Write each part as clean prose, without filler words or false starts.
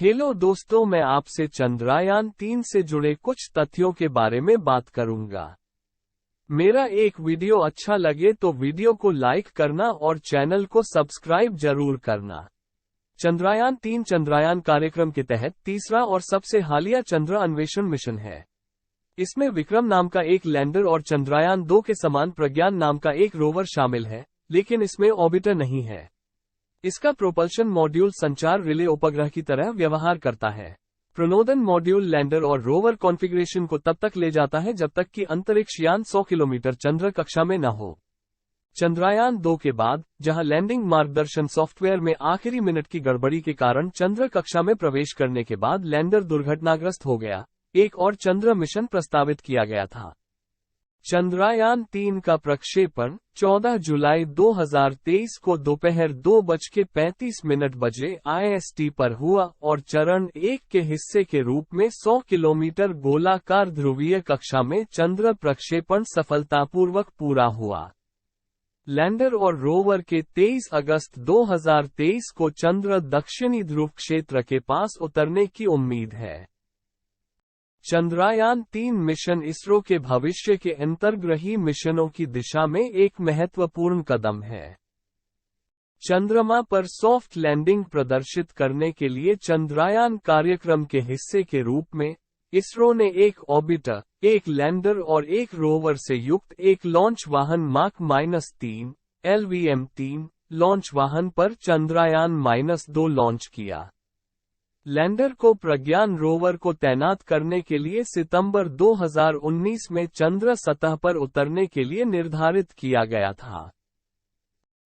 Hello दोस्तों, मैं आपसे चंद्रयान-3 से जुड़े कुछ तथ्यों के बारे में बात करूंगा। मेरा एक वीडियो अच्छा लगे तो वीडियो को लाइक करना और चैनल को सब्सक्राइब जरूर करना। चंद्रयान-3 चंद्रयान कार्यक्रम के तहत तीसरा और सबसे हालिया चंद्र अन्वेषण मिशन है। इसमें विक्रम नाम का एक लैंडर और चंद्रयान-2 के समान प्रज्ञान नाम का एक रोवर शामिल है, लेकिन इसमें ऑर्बिटर नहीं है। इसका प्रोपल्शन मॉड्यूल संचार रिले उपग्रह की तरह व्यवहार करता है। प्रणोदन मॉड्यूल लैंडर और रोवर कॉन्फ़िगरेशन को तब तक ले जाता है जब तक कि अंतरिक्ष यान 100 किलोमीटर चंद्र कक्षा में न हो। चंद्रयान-2 के बाद, जहां लैंडिंग मार्गदर्शन सॉफ्टवेयर में आखिरी मिनट की गड़बड़ी के कारण चंद्र कक्षा में प्रवेश करने के बाद लैंडर दुर्घटनाग्रस्त हो गया, एक और चंद्र मिशन प्रस्तावित किया गया था। चंद्रयान-3 का प्रक्षेपण 14 जुलाई 2023 को दोपहर 2:35 बजे IST पर हुआ और चरण 1 के हिस्से के रूप में 100 किलोमीटर गोलाकार ध्रुवीय कक्षा में चंद्र प्रक्षेपण सफलतापूर्वक पूरा हुआ। लैंडर और रोवर के 23 अगस्त 2023 को चंद्र दक्षिणी ध्रुव क्षेत्र के पास उतरने की उम्मीद है। चंद्रयान-3 मिशन इसरो के भविष्य के अंतर्ग्रही मिशनों की दिशा में एक महत्वपूर्ण कदम है। चंद्रमा पर सॉफ्ट लैंडिंग प्रदर्शित करने के लिए चंद्रयान कार्यक्रम के हिस्से के रूप में इसरो ने एक ऑर्बिटर, एक लैंडर और एक रोवर से युक्त एक लॉन्च वाहन माक-3 LVM-3 लॉन्च वाहन पर चंद्रयान-2 लॉन्च किया। लैंडर को प्रज्ञान रोवर को तैनात करने के लिए सितंबर 2019 में चंद्र सतह पर उतरने के लिए निर्धारित किया गया था।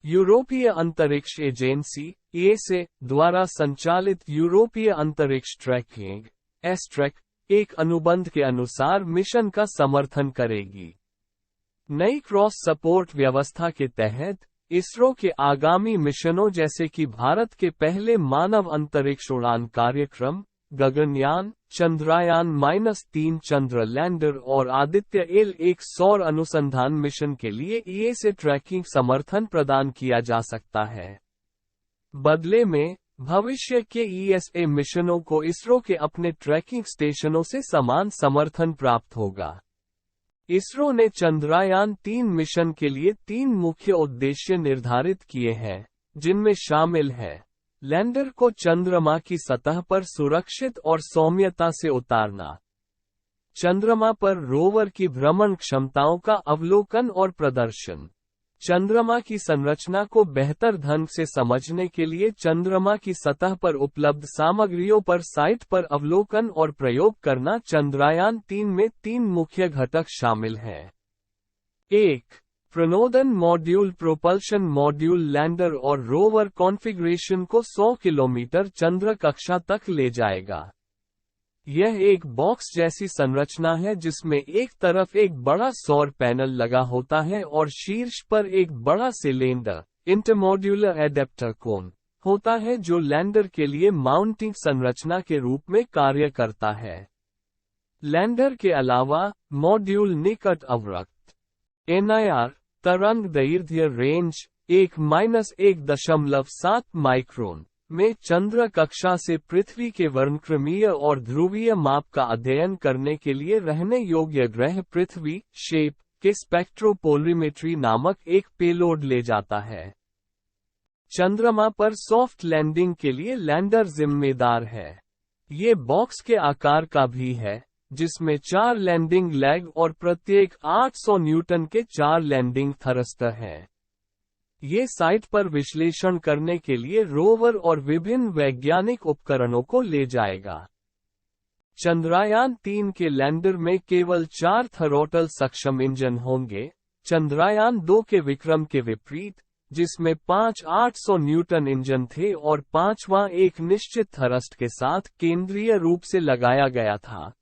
यूरोपीय अंतरिक्ष एजेंसी ESA द्वारा संचालित यूरोपीय अंतरिक्ष ट्रैकिंग ESTRAC एक अनुबंध के अनुसार मिशन का समर्थन करेगी। नई क्रॉस सपोर्ट व्यवस्था के तहत इसरो के आगामी मिशनों जैसे कि भारत के पहले मानव अंतरिक्ष उड़ान कार्यक्रम, गगनयान, चंद्रयान-3 चंद्र लैंडर और आदित्य L1 सौर अनुसंधान मिशन के लिए ESA ट्रैकिंग समर्थन प्रदान किया जा सकता है। बदले में, भविष्य के ESA मिशनों को इसरो के अपने ट्रैकिंग स्टेशनों से समान समर्थन प्राप्त होगा। इसरो ने चंद्रयान-3 मिशन के लिए 3 मुख्य उद्देश्य निर्धारित किए हैं, जिनमें शामिल है लैंडर को चंद्रमा की सतह पर सुरक्षित और सौम्यता से उतारना, चंद्रमा पर रोवर की भ्रमण क्षमताओं का अवलोकन और प्रदर्शन, चंद्रमा की संरचना को बेहतर ढंग से समझने के लिए चंद्रमा की सतह पर उपलब्ध सामग्रियों पर साइट पर अवलोकन और प्रयोग करना। चंद्रयान-3 में 3 मुख्य घटक शामिल हैं। 1. प्रणोदन मॉड्यूल प्रोपल्शन मॉड्यूल लैंडर और रोवर कॉन्फ़िगरेशन को 100 किलोमीटर चंद्र कक्षा तक ले जाएगा। यह एक बॉक्स जैसी संरचना है जिसमें एक तरफ एक बड़ा सौर पैनल लगा होता है और शीर्ष पर एक बड़ा सिलेंडर इंटरमॉड्यूलर एडेप्टर कोन होता है जो लैंडर के लिए माउंटिंग संरचना के रूप में कार्य करता है। लैंडर के अलावा, मॉड्यूल निकट अवरक्त NIR तरंग दैर्ध्य रेंज 1-1.7 माइक्रोन में चंद्र कक्षा से पृथ्वी के वर्णक्रमीय और ध्रुवीय माप का अध्ययन करने के लिए रहने योग्य ग्रह पृथ्वी शेप के स्पेक्ट्रोपोलरीमेट्री नामक एक पेलोड ले जाता है। चंद्रमा पर सॉफ्ट लैंडिंग के लिए लैंडर जिम्मेदार है। ये बॉक्स के आकार का भी है, जिसमें 4 लैंडिंग लैग और प्रत्येक 800 न्यूटन के 4 लैंडिंग थरस्टर हैं। ये साइट पर विश्लेषण करने के लिए रोवर और विभिन्न वैज्ञानिक उपकरणों को ले जाएगा। चंद्रयान-3 के लैंडर में केवल 4 थ्रॉटल सक्षम इंजन होंगे, चंद्रयान-2 के विक्रम के विपरीत, जिसमें 5 800 न्यूटन इंजन थे और 5वां एक निश्चित थ्रस्ट के साथ केंद्रीय रूप से लगाया गया था।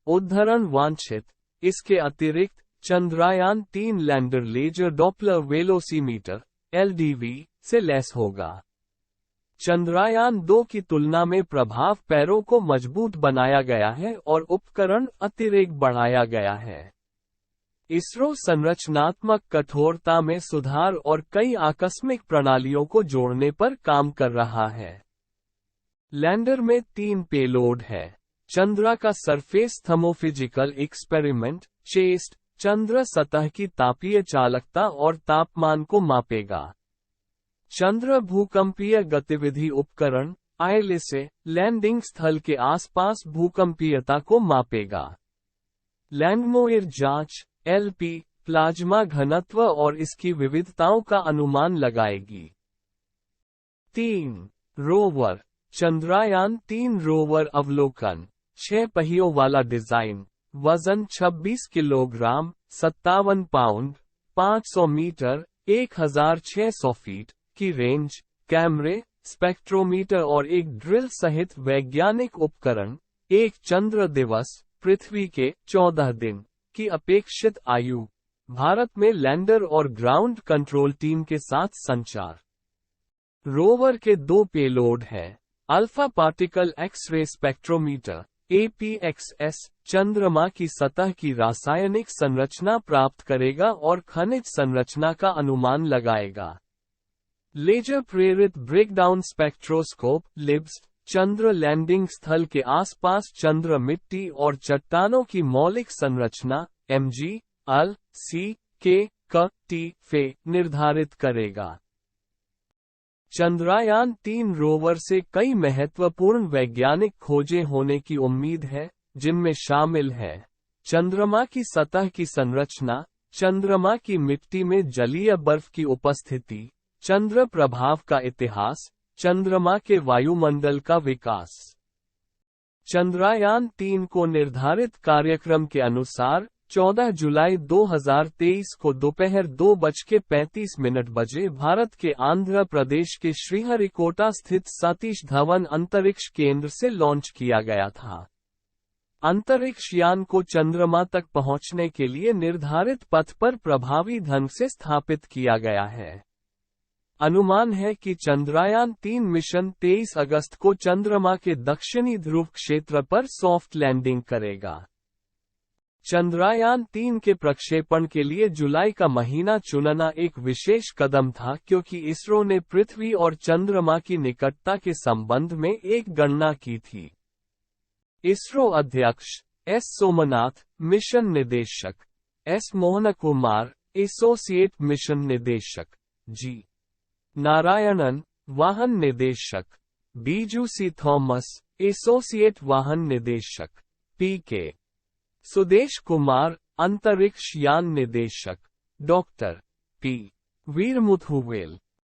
उद्धरण वांछित। इसके अतिरिक्त, Chandrayaan three lander laser Doppler velocimeter LDV से लैस होगा। चंद्रयान-2 की तुलना में प्रभाव पैरों को मजबूत बनाया गया है और उपकरण अतिरेक बढ़ाया गया है। इसरो संरचनात्मक कठोरता में सुधार और कई आकस्मिक प्रणालियों को जोड़ने पर काम कर रहा है। लैंडर में 3 पेलोड है। चंद्रा का सरफेस थर्मोफिजिकल एक्सपेरिमेंट चेस्ट चंद्र सतह की तापीय चालकता और तापमान को मापेगा। चंद्र भूकंपीय गतिविधि उपकरण ILSA लैंडिंग स्थल के आसपास भूकंपीयता को मापेगा। लैंडमोयर जांच LP प्लाज्मा घनत्व और इसकी विविधताओं का अनुमान लगाएगी। 3. रोवर चंद्रयान-3 रोवर अवलोकन 6 पहियों वाला डिजाइन, वजन 26 किलोग्राम 57 पाउंड, 500 मीटर 1600 फीट की रेंज, कैमरे, स्पेक्ट्रोमीटर और एक ड्रिल सहित वैज्ञानिक उपकरण, एक चंद्र दिवस, पृथ्वी के 14 दिन की अपेक्षित आयु, भारत में लैंडर और ग्राउंड कंट्रोल टीम के साथ संचार। रोवर के 2 पेलोड हैं। Alpha particle X ray spectrometer APXS चंद्रमा की सतह की रासायनिक संरचना प्राप्त करेगा और खनिज संरचना का अनुमान लगाएगा। लेजर प्रेरित ब्रेकडाउन स्पेक्ट्रोस्कोप LIBS चंद्र लैंडिंग स्थल के आसपास चंद्र मिट्टी और चट्टानों की मौलिक संरचना MG, अल, C, K, K, T, फे निर्धारित करेगा। चंद्रयान-3 रोवर से कई महत्वपूर्ण वैज्ञानिक खोजें होने की उम्मीद है, जिनमें शामिल है चंद्रमा की सतह की संरचना, चंद्रमा की मिट्टी में जलीय बर्फ की उपस्थिति, चंद्र प्रभाव का इतिहास, चंद्रमा के वायुमंडल का विकास। चंद्रयान-3 को निर्धारित कार्यक्रम के अनुसार 14 जुलाई 2023 को दोपहर 2:35 बजे भारत के आंध्र प्रदेश के श्रीहरिकोटा स्थित सतीश धवन अंतरिक्ष केंद्र से लॉन्च किया गया था। अंतरिक्ष यान को चंद्रमा तक पहुंचने के लिए निर्धारित पथ पर प्रभावी ढंग से स्थापित किया गया है। अनुमान है कि चंद्रयान-3 मिशन 23 अगस्त को चंद्रमा के दक्षिणी ध्रुव क्षेत्र पर सॉफ्ट लैंडिंग करेगा। चंद्रयान-3 के प्रक्षेपण के लिए जुलाई का महीना चुनना एक विशेष कदम था क्योंकि इसरो ने पृथ्वी और चंद्रमा की निकटता के संबंध में एक गणना की थी। इसरो अध्यक्ष S. सोमनाथ, मिशन निदेशक S. Mohan Kumar, associate mission निदेशक G. नारायणन, वाहन निदेशक बीजू C. थॉमस, एसोसिएट वाहन निदेशक P.K. सुदेश कुमार, अंतरिक्ष यान निदेशक डॉक्टर P. वीरमुथुवेल।